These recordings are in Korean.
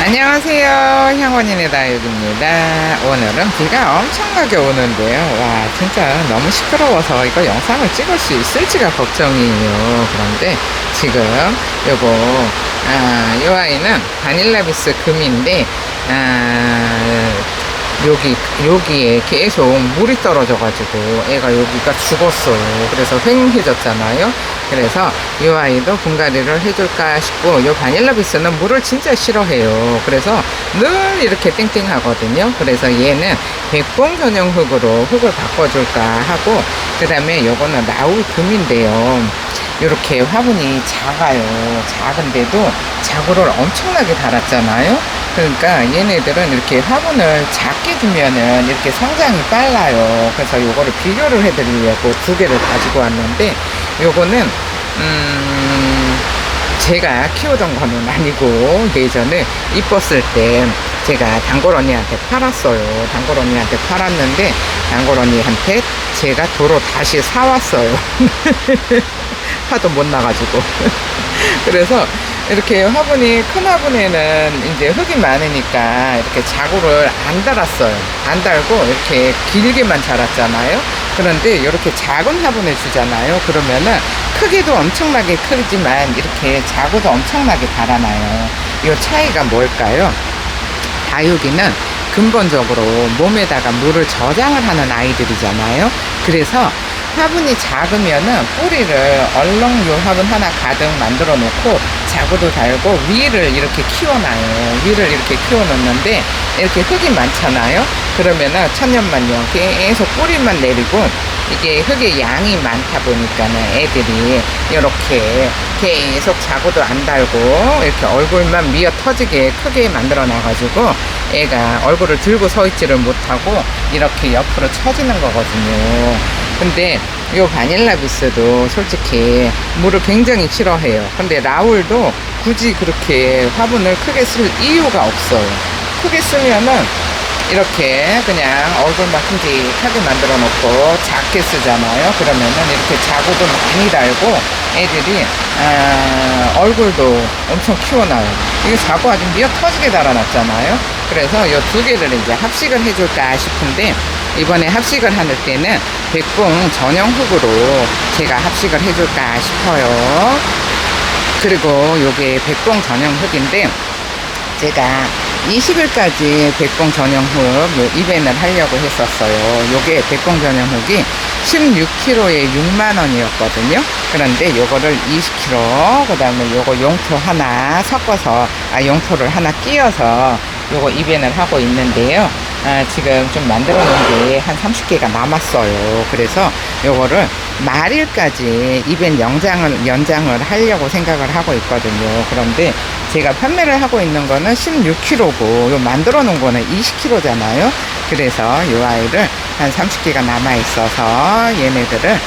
안녕하세요. 향원인의 다육입니다. 오늘은 비가 엄청나게 오는데요. 와, 진짜 너무 시끄러워서 이거 영상을 찍을 수 있을지가 걱정이에요. 그런데 지금 요 아이는 바닐라비스 금인데, 여기에 계속 물이 떨어져가지고 애가 여기가 죽었어요. 그래서 휑해졌잖아요. 그래서 이 아이도 분갈이를 해줄까 싶고, 요 바닐라비스는 물을 진짜 싫어해요. 그래서 늘 이렇게 땡땡하거든요. 그래서 얘는 백봉 전용 흙으로 흙을 바꿔줄까 하고, 그 다음에 요거는 라울 금인데요. 이렇게 화분이 작아요. 작은데도 자구를 엄청나게 달았잖아요. 그러니까 얘네들은 이렇게 화분을 작게 두면은 이렇게 성장이 빨라요. 그래서 요거를 비교를 해드리려고 두 개를 가지고 왔는데, 요거는 제가 키우던 거는 아니고 예전에 이뻤을 때 제가 단골 언니한테 팔았어요. 단골 언니한테 팔았는데 단골 언니한테 제가 도로 다시 사왔어요. 하도 못 나가지고. 그래서 이렇게 화분이, 큰 화분에는 이제 흙이 많으니까 이렇게 자구를 안 달았어요. 안 달고 이렇게 길게만 자랐잖아요. 그런데 이렇게 작은 화분에 주잖아요. 그러면은 크기도 엄청나게 크지만 이렇게 자구도 엄청나게 달아나요. 이 차이가 뭘까요? 다육이는 근본적으로 몸에다가 물을 저장을 하는 아이들이잖아요. 그래서 화분이 작으면은 뿌리를 얼렁 요 화분 하나 가득 만들어 놓고 자구도 달고 위를 이렇게 키워놔요. 위를 이렇게 키워놓는데 이렇게 흙이 많잖아요. 그러면은 천년만년 계속 뿌리만 내리고, 이게 흙의 양이 많다 보니까는 애들이 이렇게 계속 자구도 안 달고 이렇게 얼굴만 미어 터지게 크게 만들어 놔가지고 애가 얼굴을 들고 서 있지를 못하고 이렇게 옆으로 처지는 거거든요. 근데 요 바닐라비스도 솔직히 물을 굉장히 싫어해요. 근데 라울도 굳이 그렇게 화분을 크게 쓸 이유가 없어요. 크게 쓰면은 이렇게 그냥 얼굴만 큼직하게 만들어 놓고 작게 쓰잖아요. 그러면은 이렇게 자구도 많이 달고 애들이 얼굴도 엄청 키워놔요. 이게 자구 아주 미어 터지게 달아놨잖아요. 그래서 이 두 개를 이제 합식을 해줄까 싶은데, 이번에 합식을 할 때는 백봉 전용 흙으로 제가 합식을 해줄까 싶어요. 그리고 요게 백봉 전용 흙인데, 제가 20일까지 백봉 전용 흙 요 이벤을 하려고 했었어요. 요게 백봉 전용 흙이 16kg에 6만원이었거든요. 그런데 요거를 20kg, 그 다음에 요거 용토 하나 섞어서, 용토를 하나 끼워서 요거 이벤을 하고 있는데요. 지금 좀 만들어 놓은 게 한 30개가 남았어요. 그래서 요거를 말일까지 이벤 연장을 하려고 생각을 하고 있거든요. 그런데 제가 판매를 하고 있는 거는 16kg고 요 만들어 놓은 거는 20kg잖아요. 그래서 요 아이를 한 30개가 남아 있어서 얘네들을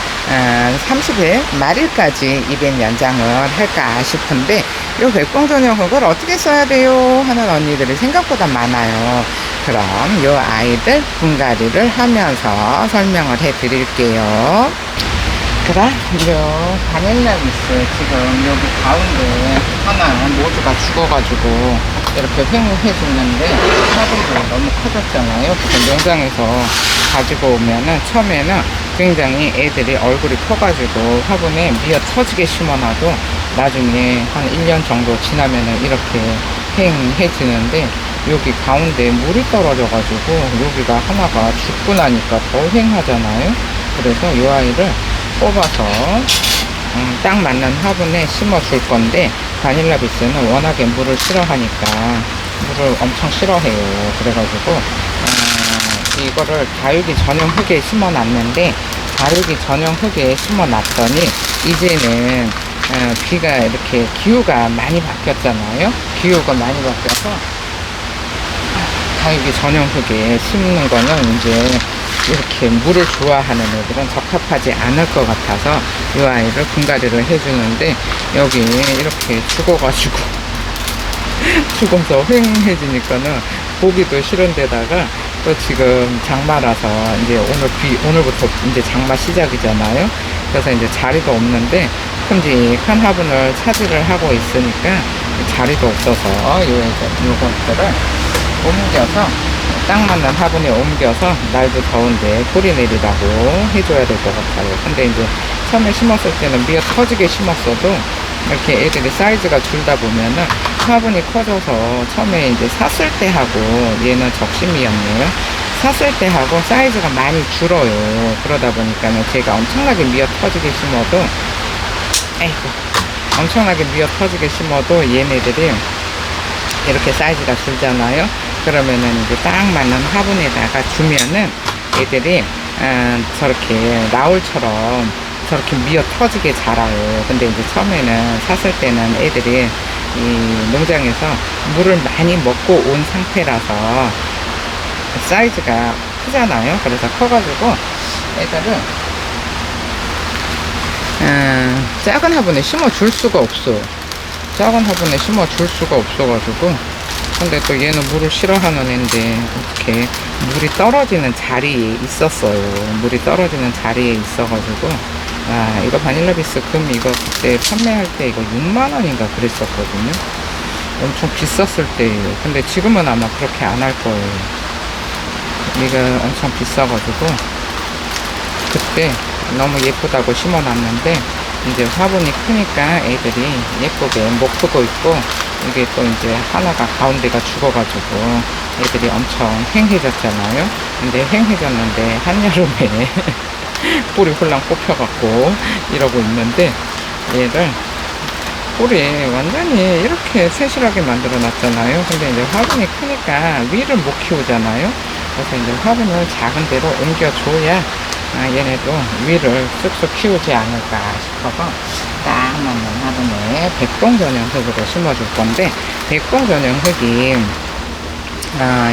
30일 말일까지 이벤 연장을 할까 싶은데, 요 백봉 전용 흙을 어떻게 써야 돼요 하는 언니들이 생각보다 많아요. 그럼 요 아이들 분갈이를 하면서 설명을 해 드릴게요. 그럼 요 바닐라비스 지금 여기 가운데 하나 모두가 죽어가지고 이렇게 휑해졌는데, 화분도 너무 커졌잖아요. 그래서 농장에서 가지고 오면은 처음에는 굉장히 애들이 얼굴이 커가지고 화분에 미어 터지게 심어놔도 나중에 한 1년 정도 지나면은 이렇게 휑해지는데, 여기 가운데 물이 떨어져가지고 여기가 하나가 죽고 나니까 더 휑하잖아요. 그래서 이 아이를 뽑아서 딱 맞는 화분에 심어 줄 건데, 바닐라비스는 워낙에 물을 싫어하니까 물을 엄청 싫어해요. 그래가지고 이거를 다육이 전용 흙에 심어 놨는데, 다육이 전용 흙에 심어 놨더니 이제는 비가 이렇게 기후가 많이 바뀌었잖아요. 기후가 많이 바뀌어서 다육이 전용 흙에 심는 거는 이제 이렇게 물을 좋아하는 애들은 적합하지 않을 것 같아서 이 아이를 분갈이를 해주는데, 여기 이렇게 죽어가지고 죽어서 휑해지니까는 보기도 싫은 데다가 또 지금 장마라서 이제 오늘부터 이제 장마 시작이잖아요. 그래서 이제 자리도 없는데 큼직한 화분을 차지를 하고 있으니까 자리도 없어서 요것들을 옮겨서 딱 맞는 화분에 옮겨서 날도 더운데 뿌리 내리라고 해줘야 될 것 같아요. 근데 이제 처음에 심었을 때는 미어 터지게 심었어도 이렇게 애들이 사이즈가 줄다 보면은 화분이 커져서 처음에 이제 샀을 때 하고 얘는 적심이었네요. 샀을 때 하고 사이즈가 많이 줄어요. 그러다 보니까는 제가 엄청나게 미어 터지게 심어도 엄청나게 미어 터지게 심어도 얘네들이 이렇게 사이즈가 줄잖아요. 그러면은 이제 딱 맞는 화분에다가 주면은 애들이 저렇게 나올처럼 저렇게 미어 터지게 자라요. 근데 이제 처음에는 샀을 때는 애들이 이 농장에서 물을 많이 먹고 온 상태라서 사이즈가 크잖아요. 그래서 커가지고 애들은 작은 화분에 심어 줄 수가 없어. 작은 화분에 심어 줄 수가 없어가지고. 근데 또 얘는 물을 싫어하는 애인데 어떻게 물이 떨어지는 자리에 있었어요. 물이 떨어지는 자리에 있어가지고 이거 바닐라비스 금 이거 그때 판매할 때 이거 6만원인가 그랬었거든요. 엄청 비쌌을 때예요. 근데 지금은 아마 그렇게 안 할 거예요. 이거 엄청 비싸가지고 그때 너무 예쁘다고 심어놨는데 이제 화분이 크니까 애들이 예쁘게 못 크고 있고 이게 또 이제 하나가 가운데가 죽어가지고 애들이 엄청 휑해졌잖아요. 근데 휑해졌는데 한여름에 뿌리 홀랑 뽑혀갖고 이러고 있는데 얘를 뿌리 완전히 이렇게 세실하게 만들어 놨잖아요. 근데 이제 화분이 크니까 위를 못 키우잖아요. 그래서 이제 화분을 작은 데로 옮겨줘야 얘네도 위를 쑥쑥 키우지 않을까 싶어서 딱 맞는 화분에 백봉 전용 흙으로 심어줄 건데 백봉 전용 흙이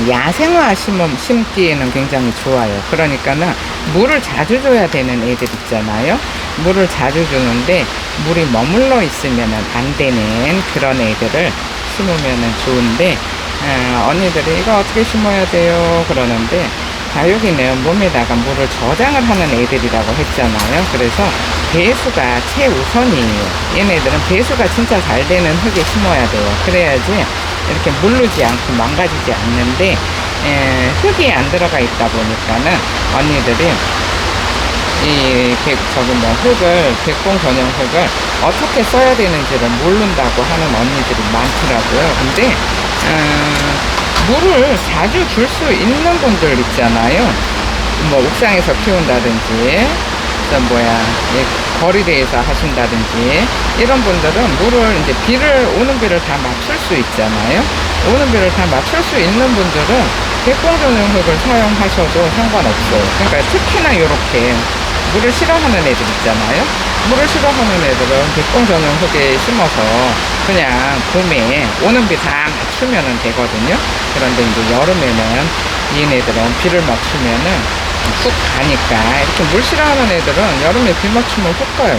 야생화 심기에는 굉장히 좋아요. 그러니까는 물을 자주 줘야 되는 애들 있잖아요. 물을 자주 주는데 물이 머물러 있으면 안 되는 그런 애들을 심으면 좋은데 언니들이 이거 어떻게 심어야 돼요? 그러는데 다육이는 몸에다가 물을 저장을 하는 애들이라고 했잖아요. 그래서 배수가 최우선이에요. 얘네들은 배수가 진짜 잘 되는 흙에 심어야 돼요. 그래야지 이렇게 물르지 않고 망가지지 않는데 흙이 안 들어가 있다 보니까는 언니들이 흙을 백봉 전용 흙을 어떻게 써야 되는지를 모른다고 하는 언니들이 많더라고요. 근데 물을 자주 줄 수 있는 분들 있잖아요. 뭐 옥상에서 키운다든지 거리대에서 하신다든지 이런 분들은 물을 이제 오는 비를 다 맞출 수 있잖아요. 오는 비를 다 맞출 수 있는 분들은 백봉 전용 흙을 사용하셔도 상관없어요. 그러니까 특히나 이렇게 물을 싫어하는 애들 있잖아요. 물을 싫어하는 애들은 백봉 전용 흙에 심어서 그냥 봄에 오는 비 다 맞추면 되거든요. 그런데 이제 여름에는 얘네들은 비를 맞추면은 훅 가니까 이렇게 물 싫어하는 애들은 여름에 비 맞추면 훅 가요.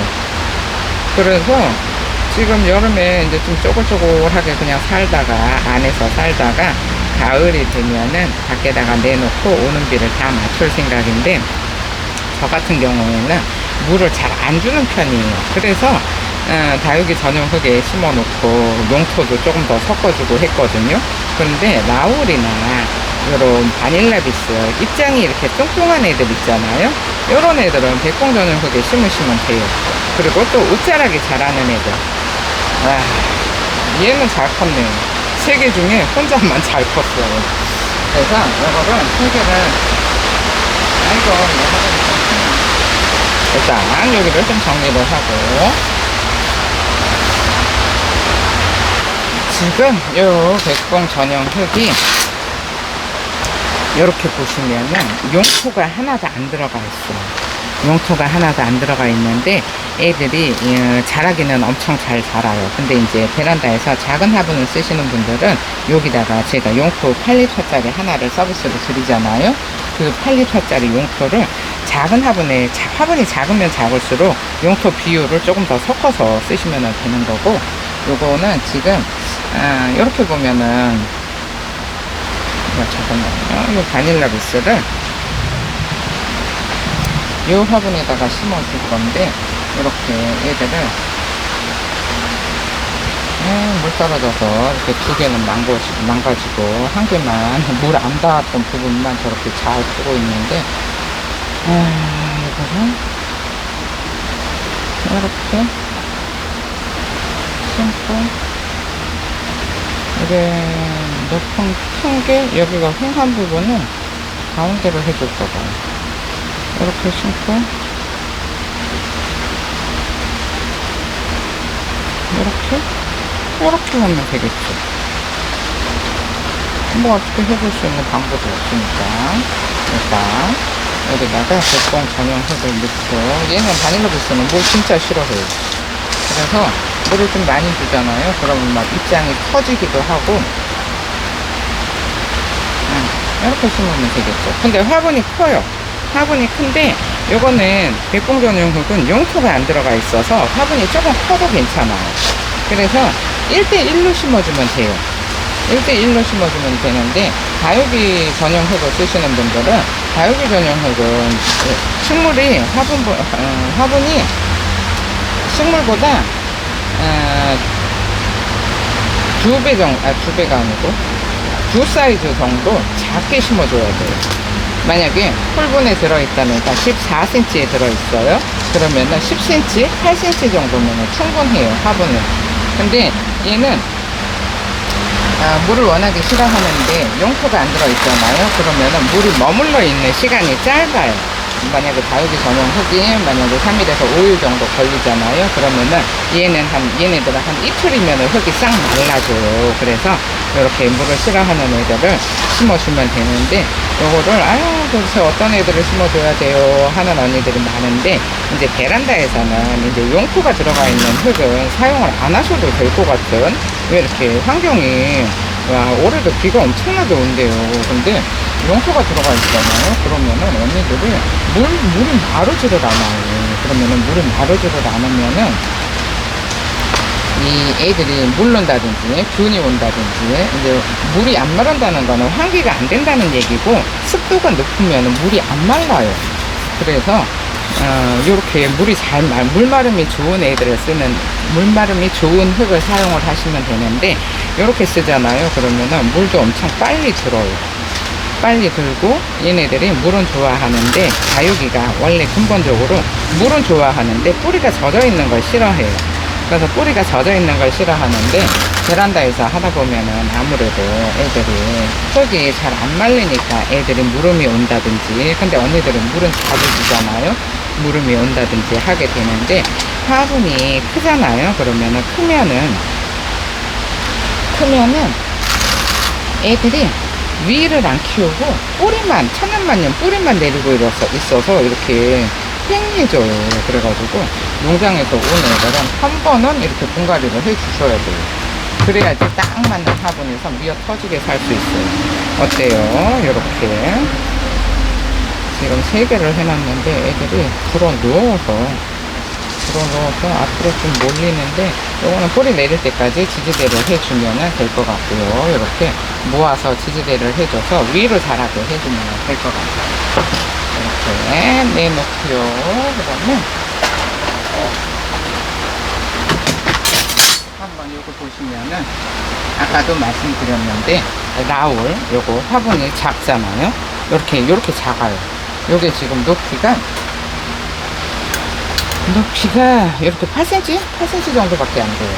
그래서 지금 여름에 이제 좀 쪼글쪼글하게 그냥 안에서 살다가 가을이 되면은 밖에다가 내놓고 오는 비를 다 맞출 생각인데 저 같은 경우에는 물을 잘 안 주는 편이에요. 그래서 다육이 전용 흙에 심어 놓고 용토도 조금 더 섞어주고 했거든요. 그런데 라울이나 이런 바닐라비스 입장이 이렇게 뚱뚱한 애들 있잖아요. 이런 애들은 백봉 전용 흙에 심으시면 돼요. 그리고 또 웃자라기 자라는 애들, 얘는 잘 컸네요. 3개 중에 혼자만 잘 컸어요. 그래서 이거를 3개를 일단 여기를 좀 정리를 하고 지금 요 백봉 전용 흙이 이렇게 보시면은 용토가 하나도 안 들어가 있어요. 용토가 하나도 안 들어가 있는데 애들이 자라기는 엄청 잘 자라요. 근데 이제 베란다에서 작은 화분을 쓰시는 분들은 여기다가 제가 용토 8리터짜리 하나를 서비스로 드리잖아요. 그 8리터짜리 용토를 작은 화분이 작으면 작을수록 용토 비율을 조금 더 섞어서 쓰시면 되는 거고, 요거는 지금 이렇게 보면은 잠깐만요. 이 바닐라비스를 이 화분에다가 심어 줄 건데, 이렇게 얘들을 물 떨어져서 이렇게 두 개는 망가지고 한 개만 물 안 닿았던 부분만 저렇게 잘 뜨고 있는데, 이거는 이렇게 심고, 이게 높은 큰 게 여기가 휑한 부분은 가운데로 해줄 거봐요. 이렇게 심고, 이렇게 하면 되겠죠. 뭐 어떻게 해볼 수 있는 방법이 없으니까 일단 여기다가 백봉 전용 흙을 넣고, 얘는 바닐라비스는 물 진짜 싫어해요. 그래서 물을 좀 많이 주잖아요. 그러면 막 입장이 커지기도 하고, 이렇게 심으면 되겠죠. 근데 화분이 커요. 화분이 큰데 요거는 백봉 전용 흙은 용토가 안 들어가 있어서 화분이 조금 커도 괜찮아요. 그래서 1대1로 심어주면 돼요. 1대1로 심어주면 되는데, 다육이 전용 흙을 쓰시는 분들은, 다육이 전용 흙은 식물이 화분이 식물보다 두 배가 아니고 두 사이즈 정도 작게 심어줘야 돼요. 만약에 홀분에 들어있다면 14cm에 들어있어요. 그러면은 10cm, 8cm 정도면 충분해요, 화분은. 근데 얘는 물을 워낙에 싫어하는데 용토가 안 들어있잖아요. 그러면은 물이 머물러 있는 시간이 짧아요. 만약에 다육이 전용 흙이 만약에 3일에서 5일 정도 걸리잖아요. 그러면은 얘네들은 한 이틀이면 흙이 싹 말라져요. 그래서 이렇게 물을 싫어하는 애들을 심어주면 되는데, 요거를 도대체 어떤 애들을 심어줘야 돼요 하는 언니들이 많은데, 이제 베란다에서는 이제 용토가 들어가 있는 흙은 사용을 안 하셔도 될 것 같은, 왜 이렇게 환경이, 올해도 비가 엄청나게 온대요. 근데 용토가 들어가 있잖아요. 그러면은 언니들이 물이 마르지를 않아요. 그러면은 물이 마르지를 않으면은 이 애들이 물른다든지 균이 온다든지, 이제 물이 안 마른다는 거는 환기가 안 된다는 얘기고, 습도가 높으면 물이 안 말라요. 그래서 요렇게 물마름이 좋은 애들을 쓰는, 물마름이 좋은 흙을 사용을 하시면 되는데, 요렇게 쓰잖아요. 그러면은 물도 엄청 빨리 들어요. 빨리 들고, 얘네들이 물은 좋아하는데, 다육이가 원래 근본적으로 물은 좋아하는데 뿌리가 젖어 있는 걸 싫어해요. 그래서 뿌리가 젖어 있는 걸 싫어하는데, 베란다에서 하다 보면은 아무래도 애들이 흙이 잘 안 말리니까 애들이 물음이 온다든지, 근데 언니들은 물은 자주 주잖아요. 물음이 온다든지 하게 되는데, 화분이 크잖아요. 그러면은 크면은 애들이 위를 안 키우고 뿌리만, 천연만년 뿌리만 내리고 있어서 이렇게 팽해져요. 그래가지고 농장에서 온 애들은 한 번은 이렇게 분갈이를 해 주셔야 돼요. 그래야지 딱 맞는 화분에서 미어 터지게 살 수 있어요. 어때요? 이렇게 지금 3개를 해놨는데 애들이 불어누워서 앞으로 좀 몰리는데, 요거는 뿌리 내릴 때까지 지지대를 해주면 될 것 같고요. 이렇게 모아서 지지대를 해줘서 위로 자라게 해주면 될 것 같아요. 이렇게 내놓고요. 그다음에 한번 요거 보시면은, 아까도 말씀드렸는데 라울 요거 화분이 작잖아요. 요렇게 작아요. 요게 지금 높이가 이렇게 8cm 정도밖에 안 돼요.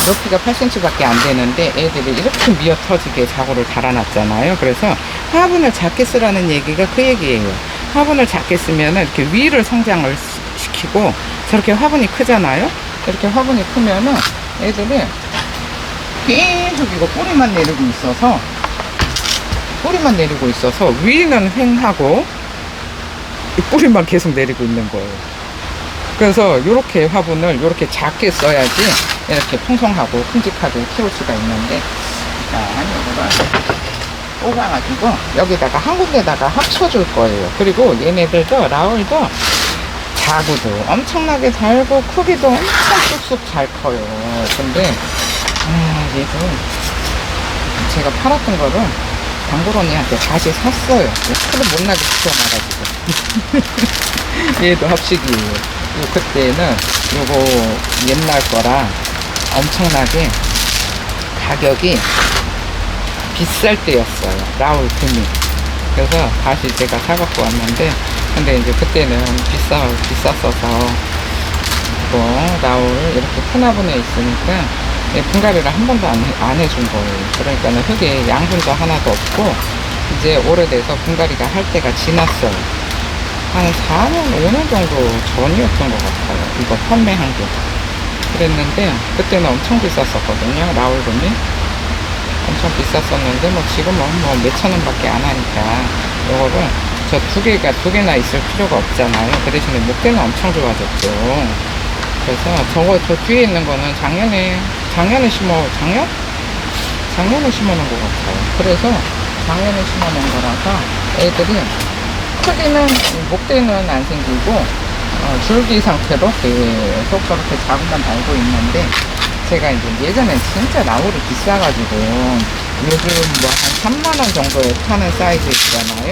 높이가 8cm밖에 안 되는데 애들이 이렇게 미어 터지게 자구를 달아놨잖아요. 그래서 화분을 작게 쓰라는 얘기가 그 얘기예요. 화분을 작게 쓰면 이렇게 위를 성장을 시키고, 저렇게 화분이 크잖아요. 이렇게 화분이 크면은 애들이 계속 이거 뿌리만 내리고 있어서 위는 휑하고 뿌리만 계속 내리고 있는 거예요. 그래서 이렇게 화분을 이렇게 작게 써야지 이렇게 풍성하고 큼직하게 키울 수가 있는데, 일단 이거를 뽑아가지고 여기다가 한 군데다가 합쳐줄 거예요. 그리고 얘네들도, 라울도 자구도 엄청나게 달고 크기도 엄청 쑥쑥 잘 커요. 근데 얘도 제가 팔았던 거를 단골 언니한테 다시 샀어요. 소리 못나게 시켜놔가지고. 얘도 합식이에요. 그때는 요거 옛날 거라 엄청나게 가격이 비쌀 때였어요. 라울 금이. 그래서 다시 제가 사갖고 왔는데, 근데 이제 그때는 비쌌어서, 라울을 이렇게 큰 화분에 있으니까, 분갈이를 한 번도 안 해준 거예요. 그러니까는 흙에 양분도 하나도 없고, 이제 오래돼서 분갈이가 할 때가 지났어요. 한 4년, 5년 정도 전이었던 것 같아요. 이거 판매한 게. 그랬는데, 그때는 엄청 비쌌었거든요. 라울금이. 엄청 비쌌었는데, 뭐 지금은 뭐 몇천 원밖에 안 하니까, 이거를 저 두 개나 있을 필요가 없잖아요. 그 대신에 목대는 엄청 좋아졌죠. 그래서 저 뒤에 있는 거는 작년에 심어놓은 것 같아요. 그래서 작년에 심어놓은 거라서 애들이 크기는, 목대는 안 생기고, 줄기 상태로 계속 저렇게 자국만 달고 있는데, 제가 이제 예전엔 진짜 나물이 비싸가지고, 요즘 뭐 한 3만원 정도에 파는 사이즈 있잖아요?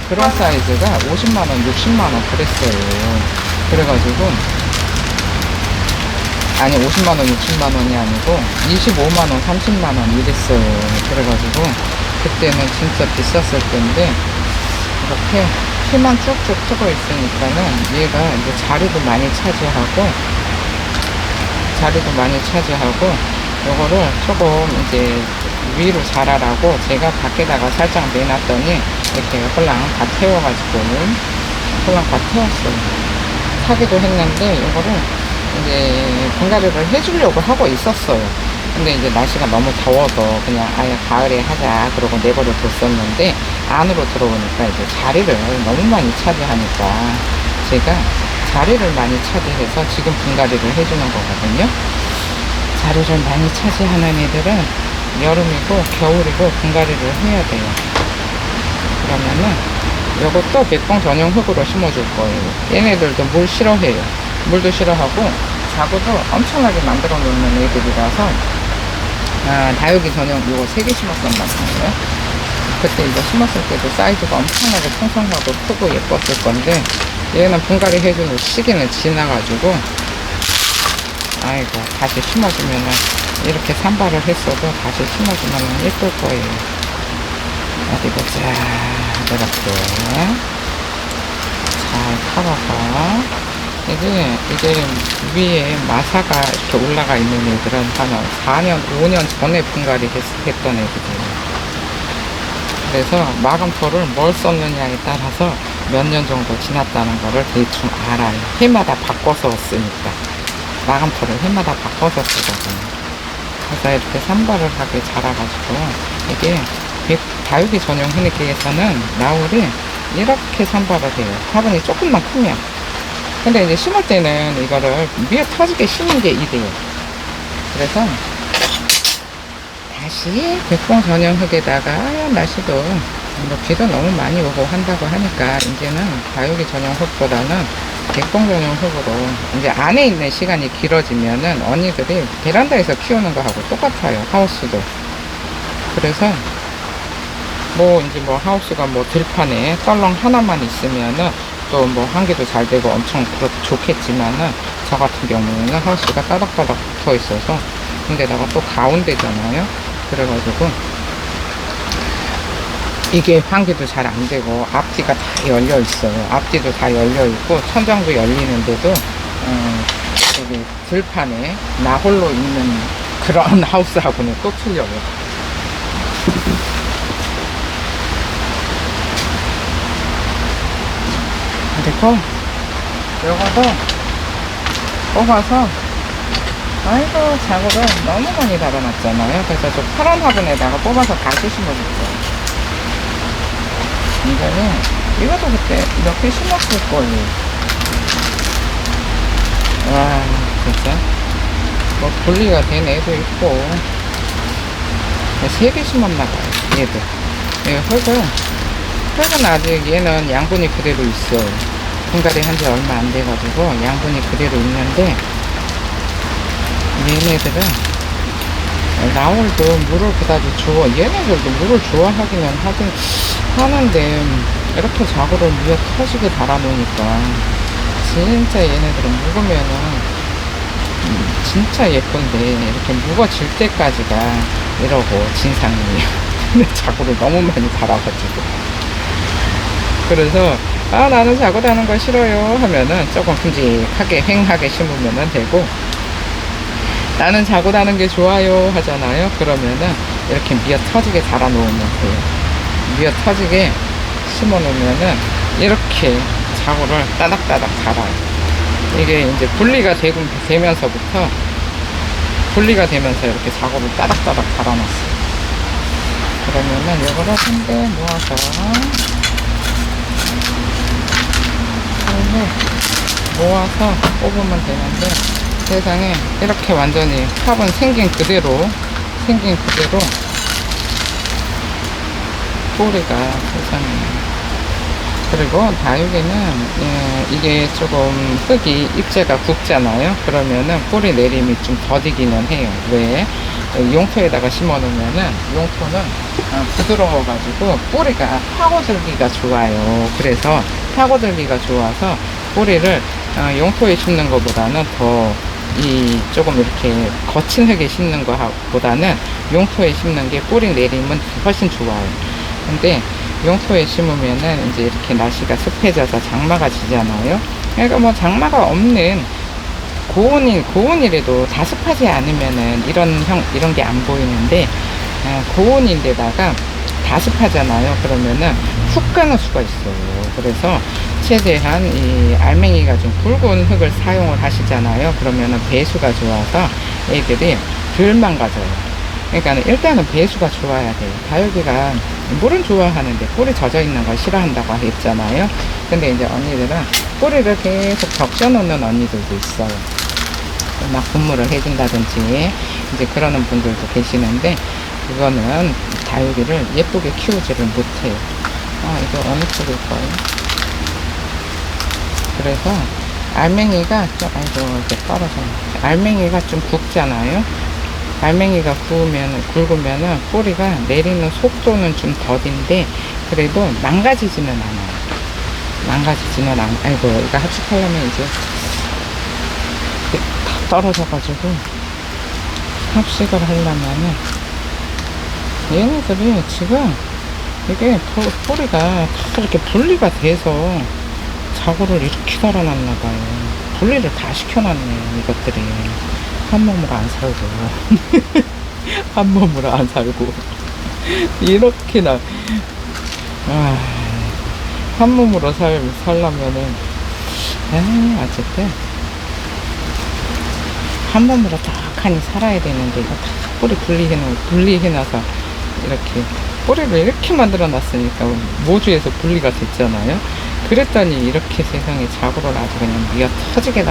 그런 사이즈가 50만원, 60만원 그랬어요. 그래가지고, 아니 50만원, 60만원이 아니고 25만원, 30만원 이랬어요. 그래가지고 그때는 진짜 비쌌을 때인데, 이렇게 피만 쭉쭉 트고 있으니까는 얘가 이제 자리도 많이 차지하고 요거를 조금 이제 위로 자라라고 제가 밖에다가 살짝 내놨더니 이렇게 홀랑 다 태웠어요. 사기도 했는데 이거를 이제 분갈이를 해주려고 하고 있었어요. 근데 이제 날씨가 너무 더워서 그냥 아예 가을에 하자 그러고 내버려 뒀었는데, 안으로 들어오니까 이제 자리를 너무 많이 차지하니까 제가 자리를 많이 차지해서 지금 분갈이를 해주는 거거든요. 자리를 많이 차지하는 애들은 여름이고 겨울이고 분갈이를 해야 돼요. 그러면은 요것도 백봉 전용 흙으로 심어줄 거예요. 얘네들도 물 싫어해요. 물도 싫어하고 자구도 엄청나게 만들어 놓는 애들이라서, 다육이 전용 요거 3개 심었던 것 같아요. 그때 이거 심었을 때도 사이즈가 엄청나게 풍성하고 크고 예뻤을 건데, 얘는 분갈이 해주는 시기는 지나가지고, 아이고, 다시 심어주면은, 이렇게 산발을 했어도 다시 심어주면은 예쁠 거예요. 어디 보자. 이렇게 잘 털어서, 이게 위에 마사가 이렇게 올라가 있는 애들은 한 4년, 5년 전에 분갈이 했던 애들이에요. 그래서 마감토를 뭘 썼느냐에 따라서 몇 년 정도 지났다는 거를 대충 알아요. 해마다 바꿔서 쓰니까. 마감토를 해마다 바꿔서 쓰거든요. 그래서 이렇게 산발을 하게 자라가지고, 이게 다육이 전용 흔히기에서는 나울이 이렇게 산발을 해요. 화분이 조금만 크면. 근데 이제 심을 때는 이거를 위에 터지게 심는 게 이래요. 그래서 다시 백봉 전용 흙에다가, 날씨도 뭐 비도 너무 많이 오고 한다고 하니까 이제는 다육이 전용 흙보다는 백봉 전용 흙으로, 이제 안에 있는 시간이 길어지면은 언니들이 베란다에서 키우는 거하고 똑같아요. 하우스도. 그래서 이제 하우스가 들판에 떨렁 하나만 있으면은 또 환기도 잘 되고 엄청 좋겠지만은, 저 같은 경우에는 하우스가 따닥따닥 붙어 있어서, 근데다가 또 가운데잖아요. 그래가지고 이게 환기도 잘 안 되고, 앞뒤가 다 열려 있어요. 앞뒤도 다 열려 있고 천장도 열리는데도 여기 들판에 나 홀로 있는 그런 하우스하고는 또 틀려요. 그리고 요거도 뽑아서, 아이고 자구를 너무 많이 달아놨잖아요. 그래서 저 파란 화분에다가 뽑아서 다시 심어줄게요. 이것도 그때 몇 개 심었을 거예요. 와, 진짜 분리가 된 애도 있고, 3개 심었나봐요. 얘도. 흙은 아직 얘는 양분이 그대로 있어요. 분갈이 한 지 얼마 안 돼가지고 양분이 그대로 있는데, 얘네들은 나올도 물을 그다지 얘네들도 물을 좋아하기는 하는데, 이렇게 자구를 위에 터지게 달아놓으니까 진짜 얘네들은 묵으면은 진짜 예쁜데 이렇게 묵어질 때까지가 이러고 진상이에요. 근데 자구를 너무 많이 달아가지고 그래서 나는 자구 다는 거 싫어요 하면은 조금 큼직하게 횡하게 심으면 되고, 나는 자고 다는 게 좋아요 하잖아요. 그러면은 이렇게 미어 터지게 달아 놓으면 돼요. 미어 터지게 심어 놓으면은 이렇게 자구를 따닥따닥 달아요. 이게 이제 되면서부터 분리가 되면서 이렇게 자구를 따닥따닥 달아놨어요. 그러면은 이거를 한 대 모아서 모아서 뽑으면 되는데, 세상에 이렇게 완전히 탑은 생긴 그대로 뿌리가 세상에. 그리고 다육이는 이게 조금 흙이 입자가 굵잖아요. 그러면은 뿌리 내림이 좀 더디기는 해요. 왜? 용토에다가 심어 놓으면은 용토는 부드러워 가지고 뿌리가 파고들기가 좋아요. 그래서 파고들기가 좋아서 뿌리를 용토에 심는 것보다는 더 조금 이렇게 거친 흙에 심는 것보다는 용토에 심는 게 뿌리 내림은 훨씬 좋아요. 근데 용토에 심으면은 이제 이렇게 날씨가 습해져서 장마가 지잖아요. 그러니까 뭐 장마가 없는 고온이라도 다 습하지 않으면은 이런 게 안 보이는데, 고온인데다가 다 습하잖아요. 그러면은 훅 가는 수가 있어요. 그래서 최대한 이 알맹이가 좀 굵은 흙을 사용을 하시잖아요. 그러면은 배수가 좋아서 애들이 덜 망가져요. 그러니까 일단은 배수가 좋아야 돼요. 다육이가 물은 좋아하는데 뿌리 젖어 있는 걸 싫어한다고 했잖아요. 근데 이제 언니들은 뿌리를 계속 적셔 놓는 언니들도 있어요. 막 분무를 해준다든지 이제 그러는 분들도 계시는데, 그거는 다육이를 예쁘게 키우지를 못해요. 이거 어느 쪽일까요? 그래서 알맹이가 이렇게 떨어져. 알맹이가 좀 굵잖아요. 알맹이가 굵으면은 뿌리가 내리는 속도는 좀 더딘데, 그래도 망가지지는 않아요. 아이고, 이거 합식하려면 이제 다 떨어져가지고, 합식을 하려면은, 얘네들이 지금, 이게 뿌리가 다 이렇게 분리가 돼서 자구를 이렇게 달아놨나봐요. 분리를 다 시켜놨네, 이것들이. 한 몸으로 안 살고. 한 몸으로 안 살고. 이렇게나, 한 몸으로 살려면은, 어쨌든, 한 몸으로 딱하니 살아야 되는데, 이거 다 뿌리 분리해놔서, 이렇게, 뿌리를 이렇게 만들어 놨으니까, 모주에서 분리가 됐잖아요. 그랬더니, 이렇게 세상에 자구를 아주 그냥 미어 터지게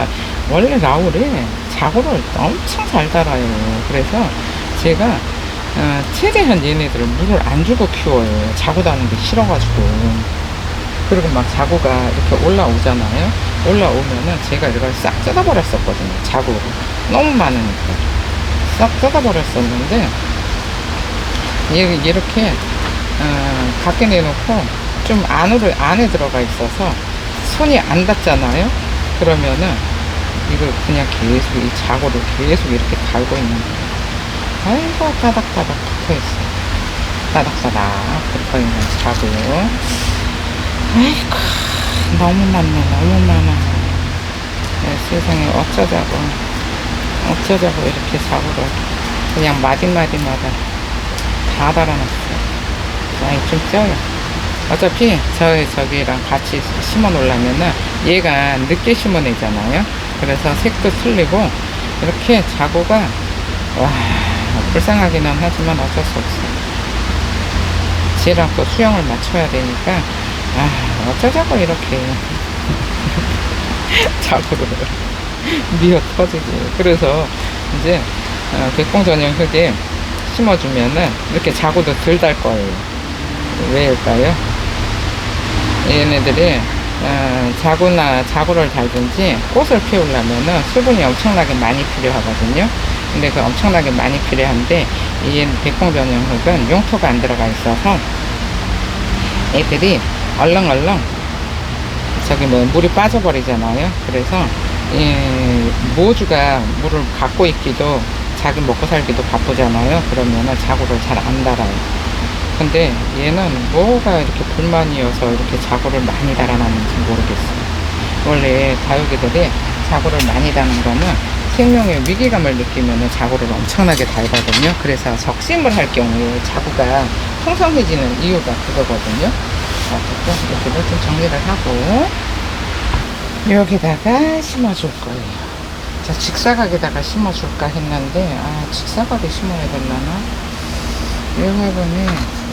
원래 라울에 자구를 엄청 잘 달아요. 그래서, 제가, 최대한 얘네들을 물을 안 주고 키워요. 자구 다는 게 싫어가지고. 그리고 막 자구가 이렇게 올라오잖아요. 올라오면은 제가 이걸 싹 뜯어버렸었거든요. 자구를. 너무 많으니까. 싹 뜯어버렸었는데, 이렇게, 밖에 내놓고 좀 안에 들어가 있어서 손이 안 닿잖아요. 그러면은 이걸 그냥 계속 이 자구를 계속 이렇게 달고 있는 거예요. 아이고, 따닥따닥 붙어있어. 따닥따닥 붙어있는 자구. 아이고, 너무 많아. 세상에 어쩌자고 이렇게 자구를 그냥 마디마디마다 다 달아놨어요. 아이, 좀 쪄요. 어차피 저기랑 같이 심어 놓으려면은 얘가 늦게 심어내잖아요. 그래서 색도 틀리고 이렇게 자구가 불쌍하기는 하지만 어쩔 수 없어요. 쟤랑 또 수영을 맞춰야 되니까 어쩌자고 이렇게 자구를 미어 터지지. 그래서 이제 백봉전용 흙에 심어주면은 이렇게 자구도 덜 달 거예요. 왜일까요? 얘네들이 자구를 달든지 꽃을 피우려면은 수분이 엄청나게 많이 필요하거든요. 근데 그 엄청나게 많이 필요한데, 이 백봉전용 흙은 용토가 안 들어가 있어서 애들이 얼렁얼렁 물이 빠져버리잖아요. 그래서 모주가 물을 갖고 있기도 자기 먹고 살기도 바쁘잖아요. 그러면은 자구를 잘 안 달아요. 근데 얘는 뭐가 이렇게 불만이어서 이렇게 자구를 많이 달아놨는지 모르겠어요. 원래 다육이들이 자구를 많이 다는 거는 생명의 위기감을 느끼면 자구를 엄청나게 달거든요. 그래서 적심을 할 경우에 자구가 풍성해지는 이유가 그거거든요. 이렇게 좀 정리를 하고 여기다가 심어줄 거예요. 자, 직사각에다가 심어줄까 했는데 직사각에 심어야 되려나? 이 화분에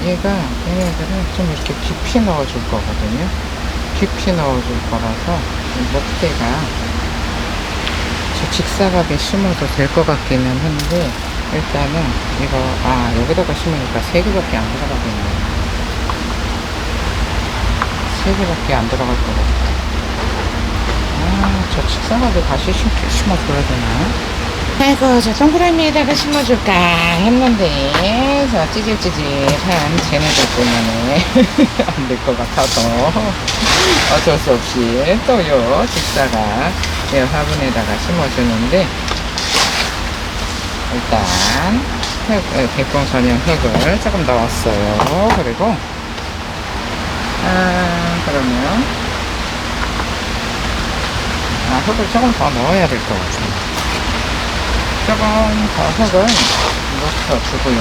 얘네들은 좀 이렇게 깊이 넣어줄 거거든요. 깊이 넣어줄 거라서 목대가 저 직사각에 심어도 될 것 같기는 한데 일단은 이거 여기다가 심으니까 3개밖에 안 들어가겠네. 3개밖에 안 들어갈 것 같아. 저 직사각에 다시 심어줘야 되나? 아이고, 저 동그라미에다가 심어줄까 했는데, 저 찌질찌질한 쟤네들 때문에 안 될 것 같아서 어쩔 수 없이 또요, 직사각 화분에다가 심어주는데, 일단, 백봉 전용 흙을 조금 넣었어요. 그리고, 그러면, 흙을 조금 더 넣어야 될 것 같아요. 조금 더 흙을 넣어주고요.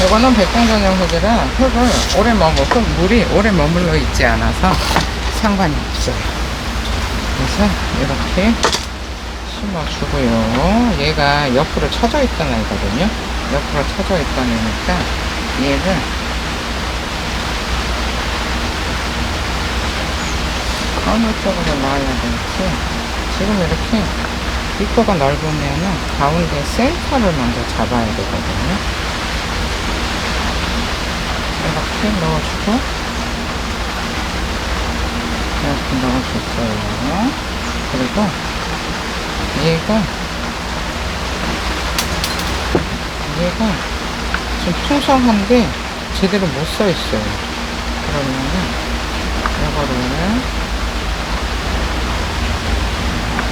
이거는 백봉전용 흙이라 물이 오래 머물러 있지 않아서 상관이 없어요. 그래서 이렇게 심어주고요. 얘가 옆으로 쳐져 있던 애거든요. 옆으로 쳐져 있던 애니까 얘를 어느 쪽으로 놔야 될지 지금 이렇게 입구가 넓으면은 가운데 센터를 먼저 잡아야 되거든요. 이렇게 넣어주고 이렇게 넣어줬어요. 그리고 얘가 좀 풍성한데 제대로 못 써 있어요. 그러면은 이거를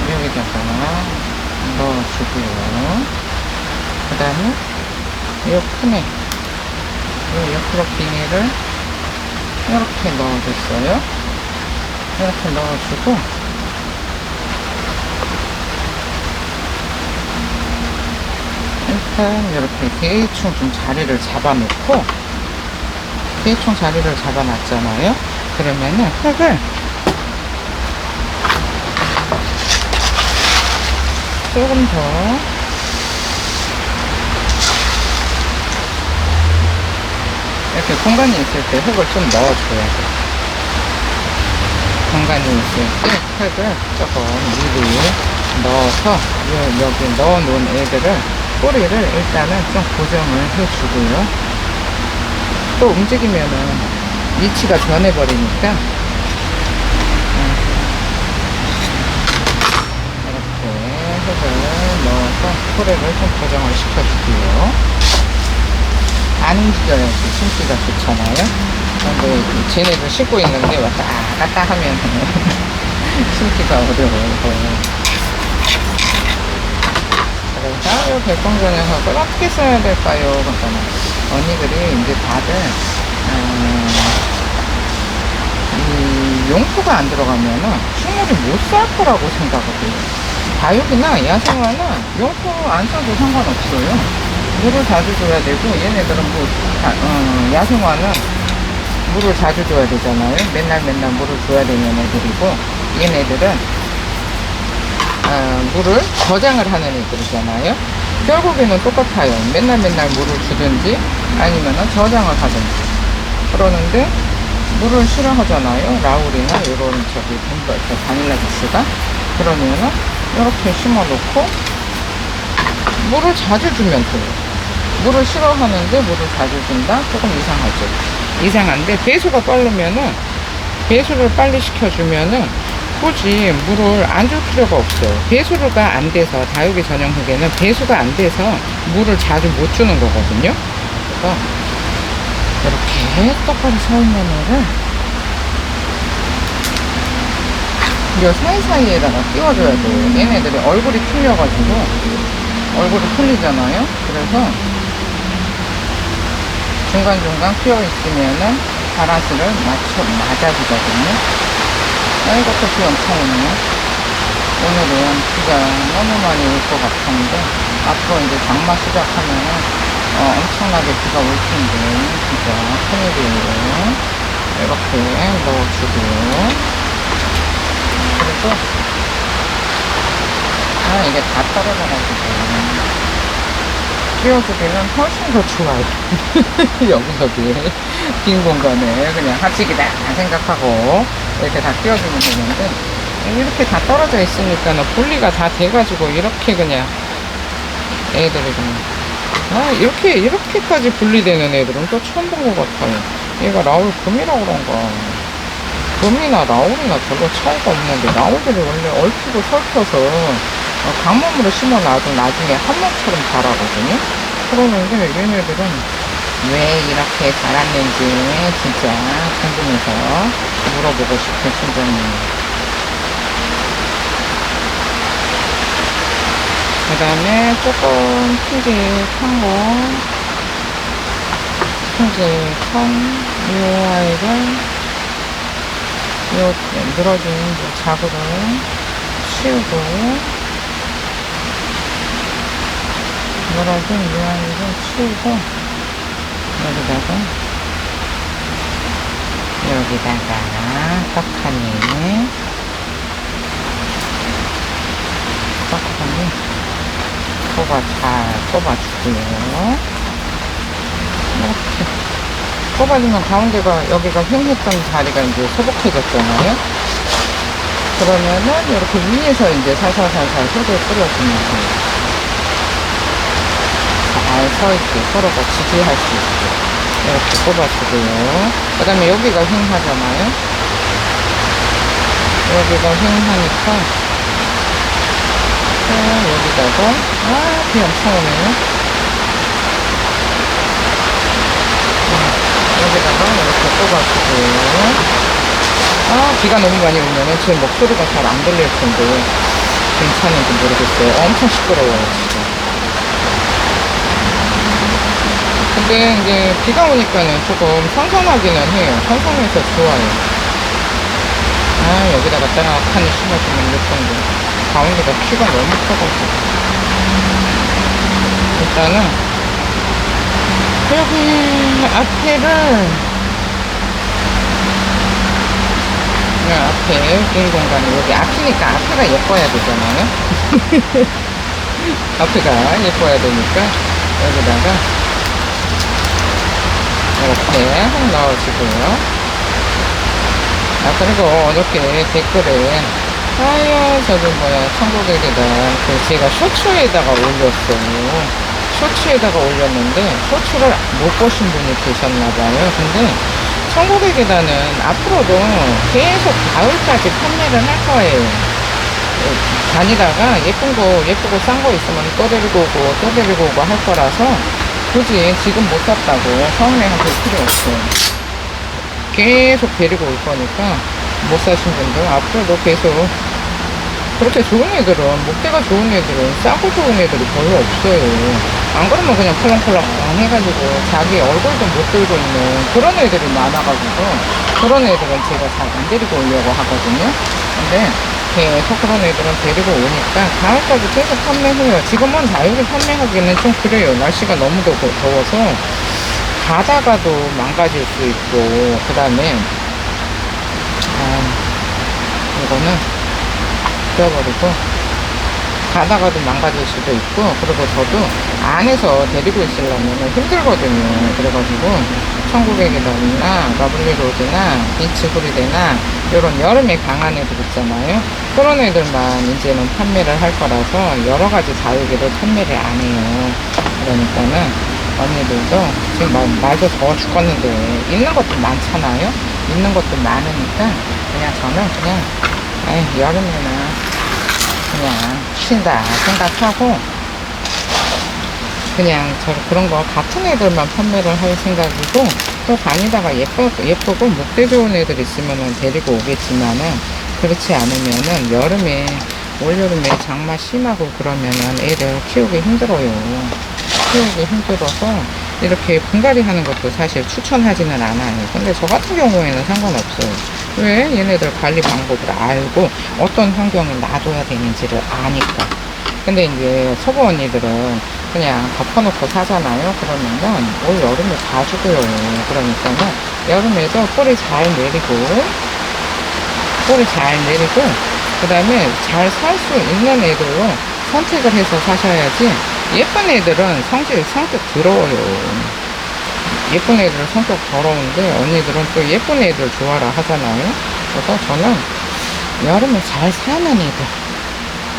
여기다가 넣어주고요. 그 다음에 이 푼에 이 옆으로 비닐을 이렇게 넣어줬어요. 이렇게 넣어주고 일단 이렇게 대충 좀 자리를 잡아놓고 대충 자리를 잡아놨잖아요. 그러면은 흙을 조금 더 이렇게 공간이 있을 때 흙을 좀 넣어줘야 돼. 공간이 있을 때 흙을 조금 미리 넣어서 여기 넣어놓은 애들을 뿌리를 일단은 좀 고정을 해주고요. 또 움직이면은 위치가 변해버리니까 흙을 넣어서 뿌리를 좀 고정을 시켜주고요. 안 움직여야지 심기가 좋잖아요. 근데 쟤네들 씻고 있는데 왔다 갔다 하면 심기가 어려워요. 그래서 이 백봉전용 흙을 어떻게 써야 될까요? 그러니까 언니들이 이제 다들 이 용토가 안 들어가면은 식물이 못 살 거라고 생각을 해요. 다육이나 야생화는 용토 안 써도 상관없어요. 물을 자주 줘야 되고 얘네들은 야생화는 물을 자주 줘야 되잖아요. 맨날 물을 줘야 되는 애들이고 얘네들은 물을 저장을 하는 애들이잖아요. 결국에는 똑같아요. 맨날 물을 주든지 아니면은 저장을 하든지 그러는데 물을 싫어하잖아요. 라울이나 요런 바닐라 주스가. 그러면은 이렇게 심어놓고 물을 자주 주면 돼요. 물을 싫어하는데 물을 자주 준다? 조금 이상하죠. 이상한데 배수가 빠르면은 배수를 빨리 시켜주면은 굳이 물을 안 줄 필요가 없어요. 배수가 안 돼서 다육이 전용 흙에는 배수가 안 돼서 물을 자주 못 주는 거거든요. 그래서 이렇게 똑바로 서 있는 애를 요 사이사이에다가 끼워줘야 돼요. 얘네들이 얼굴이 풀려가지고 얼굴이 풀리잖아요. 그래서 중간중간 끼워있으면은 가라스를 맞아주거든요. 이것도 비 엄청 오네요. 오늘은 비가 너무 많이 올 것 같은데 앞으로 이제 장마 시작하면은 엄청나게 비가 올 텐데 진짜 큰일이에요. 이렇게 넣어주고요. 그리고 이게 다 떨어져가지고 끼워주기는 훨씬 더 좋아요. 여기저기 빈 공간에 그냥 합식이다 생각하고 이렇게 다 끼워주면 되는데 이렇게 다 떨어져 있으니까는 분리가 다 돼가지고 이렇게 그냥 애들이 그냥 이렇게까지 분리되는 애들은 또 처음 본 것 같아요. 얘가 라울 금이라 그런가. 금이나 라울이나 별로 차이가 없는데 라울들이 원래 얽히고 설켜서 강몸으로 심어놔도 나중에 한몸처럼 자라거든요. 그러는데 얘네들은 왜 이렇게 자랐는지 진짜 궁금해서 물어보고 싶은 심정이에요. 그 다음에 조금 큼직한 이 아이를 요 늘어진 자구를 치우고 늘어진 이 아이를 치우고 여기다가 떡하니 잘 뽑아주고요. 이렇게 뽑아주면 가운데가 여기가 흉했던 자리가 이제 소복해졌잖아요. 그러면은 이렇게 위에서 이제 살살살살 소를 뿌려주면 돼요. 잘 서있게 서로가 지지할 수 있게 이렇게 뽑아주고요. 그 다음에 여기가 흉하잖아요. 여기가 흉하니까 여기다가 비 엄청 오네요. 여기다가 이렇게 뽑아주고요. 비가 너무 많이 오면은 지금 목소리가 잘 안 들릴 텐데 괜찮은지 모르겠어요. 엄청 시끄러워요 지금. 근데 이제 비가 오니까는 조금 선선하기는 해요. 선선해서 좋아요. 여기다가 딱하니 심어주면 예쁜데 가운데가 키가 너무 커가지고 일단은 여기 앞에를 그냥 앞에 빈 공간에 여기 앞이니까 앞에가 예뻐야 되잖아요. 앞에가 예뻐야 되니까 여기다가 이렇게 확 넣어주고요. 그리고 어저께 댓글에 천국의 계단 제가 쇼츠에다가 올렸어요. 쇼츠에다가 올렸는데 쇼츠를 못 보신 분이 계셨나봐요. 근데 천국의 계단은 앞으로도 계속 가을까지 판매를 할 거예요. 다니다가 예쁘고 싼 거 있으면 또 데리고 오고 할 거라서 굳이 지금 못 샀다고 서운해하실 필요 없어요. 계속 데리고 올 거니까 못 사신 분들 앞으로도 계속 그렇게 좋은 애들은 목대가 좋은 애들은 싸고 좋은 애들이 별로 없어요. 안 그러면 그냥 펄렁펄렁 해가지고 자기 얼굴도 못 들고 있는 그런 애들이 많아가지고 그런 애들은 제가 잘 안 데리고 오려고 하거든요. 근데 계속 그런 애들은 데리고 오니까 가을까지 계속 판매해요. 지금은 자유를 판매하기는 좀 그래요. 날씨가 너무 더워서 가다가도 망가질 수 있고 그 다음에 이거는 버리고 가다가도 망가질 수도 있고 그리고 저도 안에서 데리고 있으려면 힘들거든요. 그래가지고 천국의 계단이나 러블리 로즈나 비치 후리데나 이런 여름에 강한 애들 있잖아요. 그런 애들만 이제는 판매를 할 거라서 여러가지 자유계를 판매를 안 해요. 그러니까는 언니들도 지금 날도 더워 죽겠는데 있는 것도 많잖아요. 있는 것도 많으니까 그냥 저는 그냥 여름에는 그냥 쉰다 생각하고 그냥 그런 거 같은 애들만 판매를 할 생각이고 또 다니다가 예쁘고 목대 좋은 애들 있으면은 데리고 오겠지만은 그렇지 않으면은 여름에 올여름에 장마 심하고 그러면은 애들 키우기 힘들어요. 키우기 힘들어서 이렇게 분갈이 하는 것도 사실 추천하지는 않아요. 근데 저 같은 경우에는 상관없어요. 왜? 얘네들 관리 방법을 알고 어떤 환경에 놔둬야 되는지를 아니까. 근데 이제 초보 언니들은 그냥 덮어놓고 사잖아요. 그러면은 올 여름에 다 죽어요. 그러니까는 여름에도 뿌리 잘 내리고 그 다음에 잘 살 수 있는 애들로 선택을 해서 사셔야지. 예쁜 애들은 성격 더러워요. 예쁜 애들은 성격 더러운데 언니들은 또 예쁜 애들 좋아라 하잖아요. 그래서 저는 여름에 잘 사는 애들,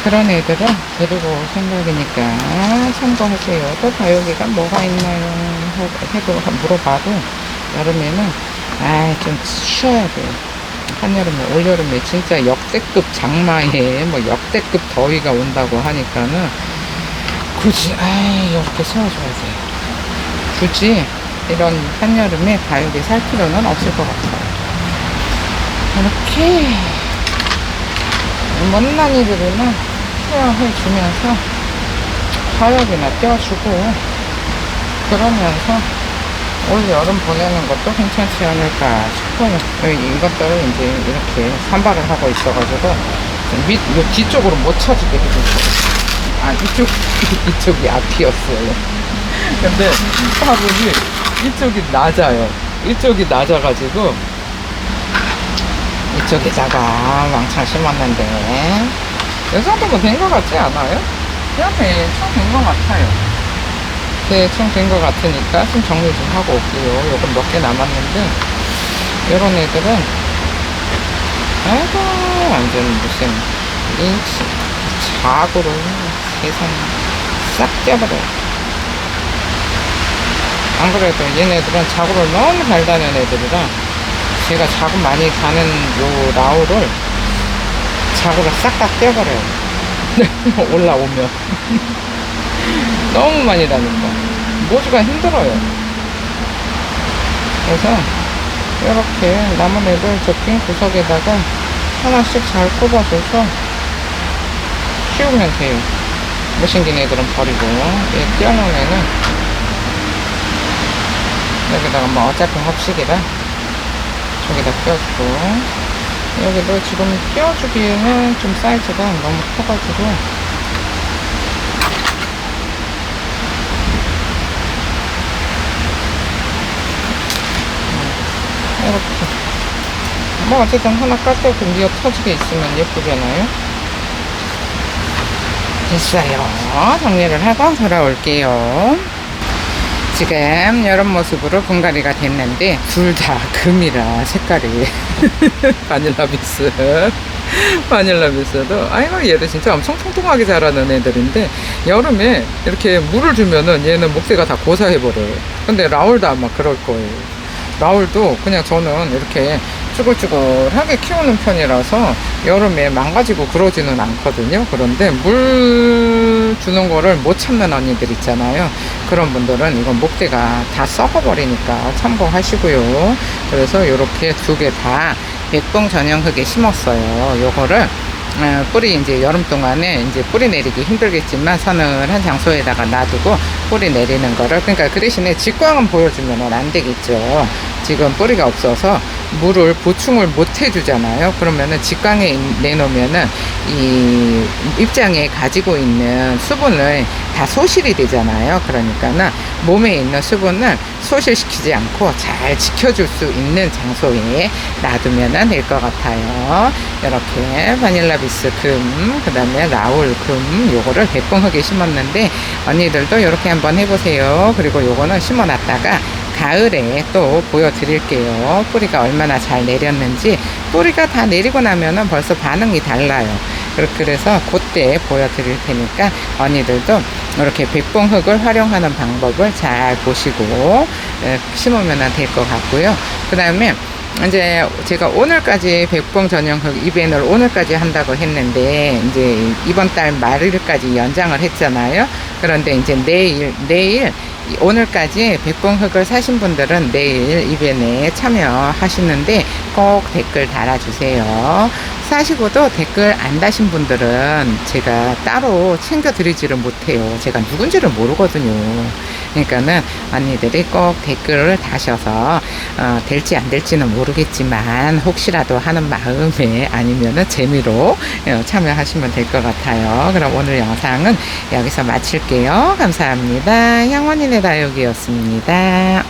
그런 애들은 데리고 올 생각이니까 참고하세요. 또 다육이가 뭐가 있나요? 해도 물어봐도 여름에는 좀 쉬어야 돼요. 한여름에, 올여름에 진짜 역대급 장마에 뭐 역대급 더위가 온다고 하니까는 굳이 이렇게 세워줘야 돼요. 굳이 이런 한여름에 다육이 살 필요는 없을 것 같아요. 이렇게 못난이들이나 케어해주면서 다육이나 떼어주고 그러면서 올 여름 보내는 것도 괜찮지 않을까 싶어요. 이것들을 이제 이렇게 산발을 하고 있어가지고 요 뒤쪽으로 못 쳐지게 해주고 이쪽이 앞이었어요. 근데 화분이 이쪽이 낮아요. 이쪽이 낮아가지고 이쪽에다가 왕창 심었는데 이 정도면 된 것 같지 않아요? 그냥 대충 된 것 같아요. 대충 된 것 같으니까 좀 정리 좀 하고 올게요. 요건 몇 개 남았는데 요런 애들은 아이고 완전 무슨 자구를 세상 싹 떼버려요. 안 그래도 얘네들은 자구를 너무 잘 다는 애들이라 제가 자구 많이 가는 요 라우를 자구를 싹 다 떼버려요. 올라오면 너무 많이 다니까 모주가 힘들어요. 그래서 이렇게 남은 애들 저 빈 구석에다가 하나씩 잘 꼽아줘서 키우면 돼요. 못생긴 애들은 버리고 얘 띄어놓은 애는 여기다가 뭐 어차피 합식이라 저기다 띄워주고, 여기도 지금 띄워주기에는 좀 사이즈가 너무 커가지고 이렇게 뭐 어쨌든 하나 깔 때 그 미어 터지게 있으면 예쁘잖아요. 됐어요. 정리를 하고 돌아올게요. 지금 이런 모습으로 분갈이가 됐는데 둘 다 금이라 색깔이 바닐라비스도 아이고 얘도 진짜 엄청 통통하게 자라는 애들인데 여름에 이렇게 물을 주면은 얘는 목대가 다 고사해버려요. 근데 라울도 아마 그럴 거예요. 라울도 그냥 저는 이렇게 쭈글쭈글하게 키우는 편이라서 여름에 망가지고 그러지는 않거든요. 그런데 물 주는 거를 못 참는 언니들 있잖아요. 그런 분들은 이건 목대가 다 썩어버리니까 참고하시고요. 그래서 이렇게 두 개 다 백봉 전용 흙에 심었어요. 요거를 뿌리 이제 여름 동안에 이제 뿌리 내리기 힘들겠지만 서늘한 장소에다가 놔두고 뿌리 내리는 거를, 그러니까 그 대신에 직광은 보여주면 안 되겠죠. 지금 뿌리가 없어서 물을 보충을 못 해주잖아요. 그러면은 직광에 내놓으면은 이 입장에 가지고 있는 수분을 다 소실이 되잖아요. 그러니까는 몸에 있는 수분을 소실시키지 않고 잘 지켜줄 수 있는 장소에 놔두면 될 것 같아요. 이렇게 바닐라비스 금, 그 다음에 라울 금, 요거를 백봉흙에 심었는데 언니들도 이렇게 한번 해보세요. 그리고 요거는 심어놨다가 가을에 또 보여드릴게요. 뿌리가 얼마나 잘 내렸는지. 뿌리가 다 내리고 나면은 벌써 반응이 달라요. 그래서 그때 보여드릴 테니까 언니들도 이렇게 백봉흙을 활용하는 방법을 잘 보시고 심으면 될 것 같고요. 그 다음에 이제 제가 오늘까지 백봉 전용 그 이벤트를 오늘까지 한다고 했는데 이제 이번 달 말일까지 연장을 했잖아요. 그런데 이제 내일 오늘까지 백봉흙을 사신 분들은 내일 이벤트에 참여하시는데 꼭 댓글 달아주세요. 사시고도 댓글 안 다신 분들은 제가 따로 챙겨드리지를 못해요. 제가 누군지를 모르거든요. 그러니까는 언니들이 꼭 댓글을 다셔서 될지 안 될지는 모르겠지만 혹시라도 하는 마음에 아니면은 재미로 참여하시면 될 것 같아요. 그럼 오늘 영상은 여기서 마칠게요. 감사합니다. 향원이네 다육이었습니다.